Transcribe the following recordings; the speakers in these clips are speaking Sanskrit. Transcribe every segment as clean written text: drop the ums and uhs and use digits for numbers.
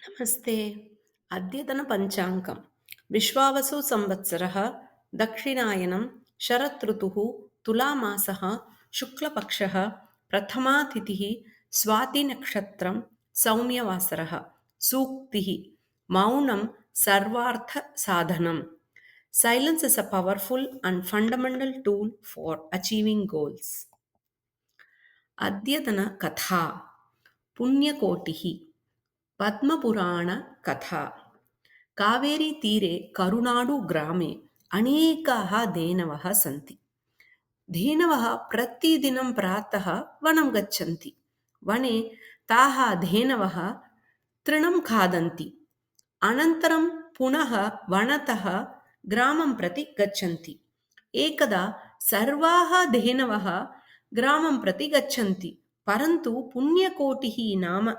नमस्ते। अद्यतनपञ्चाङ्गं विश्वावसु संवत्सरः दक्षिणायनं शरदृतुः तुलामासः शुक्लपक्षः प्रथमा तिथिः स्वातिनक्षत्रं सौम्यवासरः सूक्तिः मौनं सर्वार्थसाधनं. Silence is a powerful and fundamental tool for achieving goals. अद्यतनकथा पुण्यकोटिः पद्मपुराणकथा कावेरीतीरे करुणाडुग्रामे अनेकाः धेनवः सन्ति. धेनवः प्रतिदिनं प्रातः वनं गच्छन्ति. वने ताः धेनवः तृणं खादन्ति. अनन्तरं पुनः वनतः ग्रामं प्रति गच्छन्ति. एकदा सर्वाः धेनवः ग्रामं प्रति गच्छन्ति. परन्तु पुण्यकोटिः नाम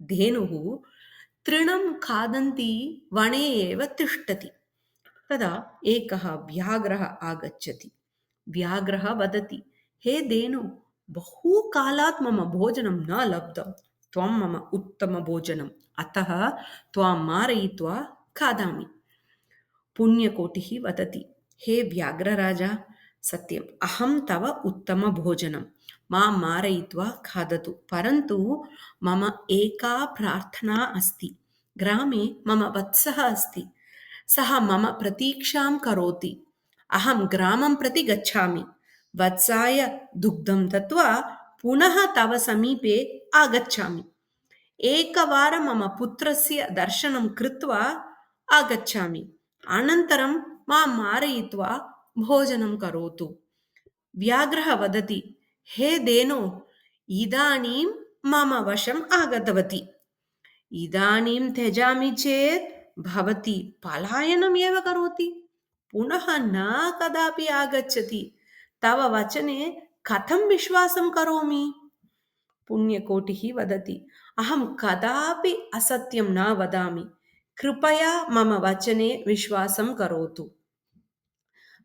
धेनुः तृणं खादन्ती वने एव तिष्ठति. तदा एकः व्याघ्रः आगच्छति. व्याघ्रः वदति, हे धेनु, बहुकालात् मम भोजनं न लब्धं. त्वं मम उत्तमभोजनम्, अतः त्वां मारयित्वा खादामि. पुण्यकोटिः वदति, हे व्याघ्रराजा, सत्यम्, अहं तव उत्तमभोजनं मां मारयित्वा खादतु. परन्तु मम एका प्रार्थना अस्ति. ग्रामे मम वत्सः अस्ति. सः मम प्रतीक्षां करोति. अहं ग्रामं प्रति गच्छामि. वत्साय दुग्धं दत्त्वा पुनः तव समीपे आगच्छामि. एकवारं मम पुत्रस्य दर्शनं कृत्वा आगच्छामि. अनन्तरं मां मारयित्वा भोजनं करोतु. व्याघ्रः वदति, हे धेनो, इदानीं मम वशम् आगतवती. इदानीं त्यजामि चेत् भवती पलायनम् एव करोति. पुनः न कदापि आगच्छति. तव वचने कथं विश्वासं करोमि? पुण्यकोटिः वदति, अहं कदापि असत्यं न वदामि. कृपया मम वचने विश्वासं करोतु.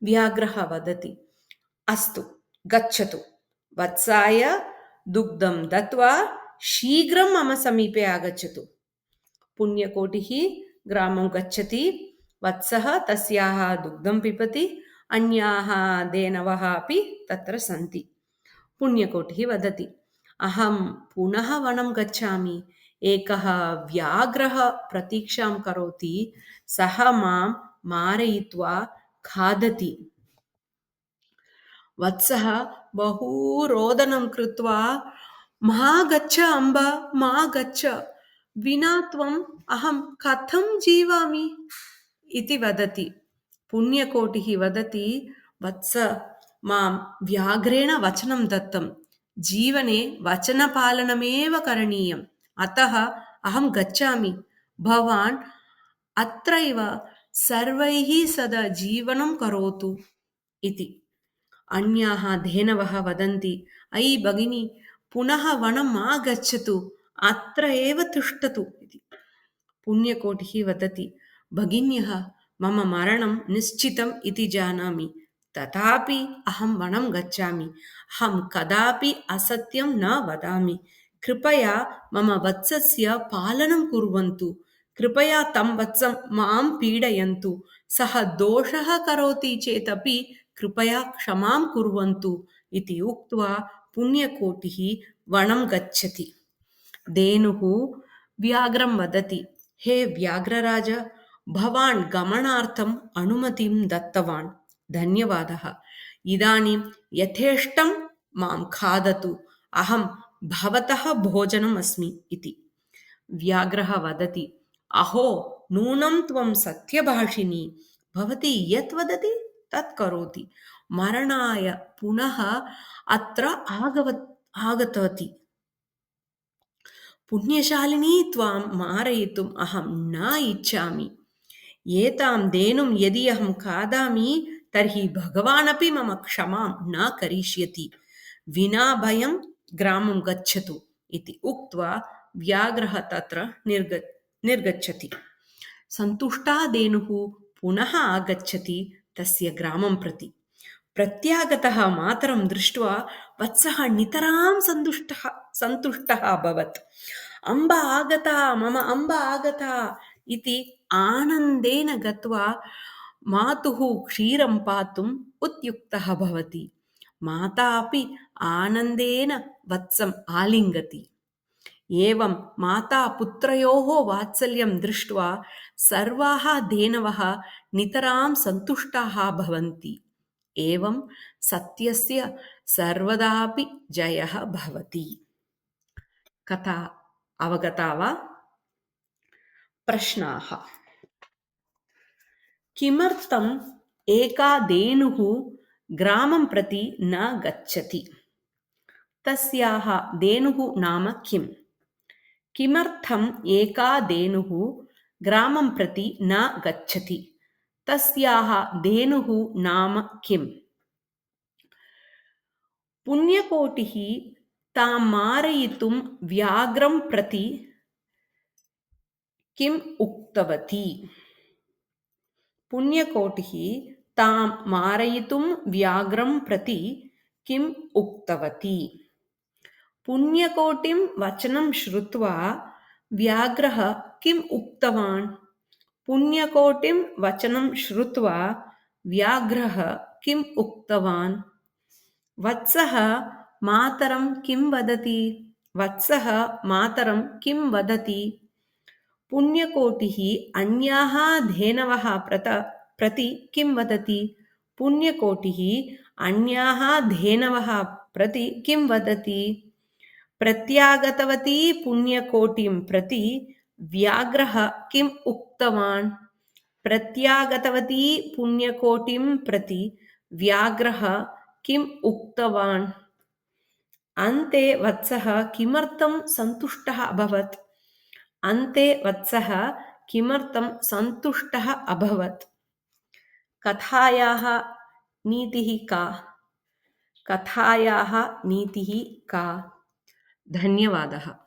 व्याघ्रः वदति, अस्तु, गच्छतु. वत्साय दुग्धं दत्त्वा शीघ्रं मम समीपे आगच्छतु. पुण्यकोटिः ग्रामं गच्छति. वत्सः तस्याः दुग्धं पिबति. अन्याः धेनवः अपि तत्र सन्ति. पुण्यकोटिः वदति, अहं पुनः वनं गच्छामि. एकः व्याघ्रः प्रतीक्षां करोति. सः मां मारयित्वा खादति. वत्सः बहु रोदनं कृत्वा, मा गच्छ अम्ब, मा गच्छ, विना त्वम् अहं कथं जीवामि इति वदति. पुण्यकोटिः वदति, वत्स, मां व्याघ्रेण वचनं दत्तं. जीवने वचनपालनमेव करणीयम्. अतः अहं गच्छामि. भवान् अत्रैव सर्वैः सदा जीवनं करोतु इति. अन्याः धेनवः वदन्ति, अयि भगिनी, पुनः वनं मा गच्छतु, अत्र एव तिष्ठतु इति. पुण्यकोटिः वदति, भगिन्यः, मम मरणं निश्चितम् इति जानामि. तथापि अहं वनं गच्छामि. अहं कदापि असत्यं न वदामि. कृपया मम वत्सस्य पालनं कुर्वन्तु. कृपया तं वत्सं मां पीडयन्तु. सः दोषः करोति चेदपि कृपया क्षमां कुर्वन्तु इति उक्त्वा पुण्यकोटिः वनं गच्छति. धेनुः व्याघ्रं वदति, हे व्याघ्रराज, भवान् गमनार्थम् अनुमतिं दत्तवान्. धन्यवादः. इदानीं यथेष्टं मां खादतु. अहं भवतः भोजनम् अस्मि इति. व्याघ्रः वदति, अहो, नूनं त्वं सत्यभाषिणी. भवती यत् वदति तत् करोति. मरणाय पुनः अत्र आगतवती. पुण्यशालिनी, त्वां मारयितुम् अहं न इच्छामि. एतां धेनुं यदि अहं खादामि तर्हि भगवान् अपि मम क्षमां न करिष्यति. विना भयं ग्रामं गच्छतु इति उक्त्वा व्याघ्रः तत्र निर्गच्छति. सन्तुष्टा धेनुः पुनः आगच्छति तस्य ग्रामं प्रति. प्रत्यागतः मातरं दृष्ट्वा वत्सः नितरां सन्तुष्टः अभवत्. अम्ब आगता मम अम्ब आगता इति आनन्देन गत्वा मातुः क्षीरं पातुम् उद्युक्तः भवति। माता अपि आनन्देन वत्सम् आलिङ्गति। एवं माता पुत्रयोः वात्सल्यं दृष्ट्वा सर्वाः धेनवः नितरां सन्तुष्टाः भवन्ति। एवं सत्यस्य सर्वदापि जयः भवति। कथा अवगता वा? प्रश्नाः। किमर्थम् एका धेनुः ग्रामं प्रति न गच्छति? तस्याः धेनुः नाम किम्? किमर्थम् एका धेनुः ग्रामं प्रति न गच्छति? तस्याः धेनुः नाम किम्? पुण्यकोटिः तां मारयितुं व्याघ्रं प्रति किम् उक्तवती? पुण्यकोटिः तां मारयितुं व्याघ्रं प्रति किम् उक्तवती? पुण्यकोटिं वचनं श्रुत्वा व्याघ्रः किम् उक्तवान्? पुण्यकोटिं वचनं श्रुत्वा व्याघ्रः किम् उक्तवान्? वत्सः मातरं किं वदति? वत्सः मातरं किं वदति? पुण्यकोटिः अन्याः धेनवः प्रति किं वदति? पुण्यकोटिः अन्याः धेनवः प्रति किं वदति? प्रत्यागतवती पुण्यकोटिं प्रति व्याघ्रः किम् उक्तवान्? प्रत्यागतवती पुण्यकोटिं प्रति व्याघ्रः किम् उक्तवान्? अन्ते वत्सः किमर्थं सन्तुष्टः अभवत्? अन्ते वत्सः किमर्थं सन्तुष्टः अभवत्? कथायाः नीतिः का? कथायाः नीतिः का? धन्यवादः।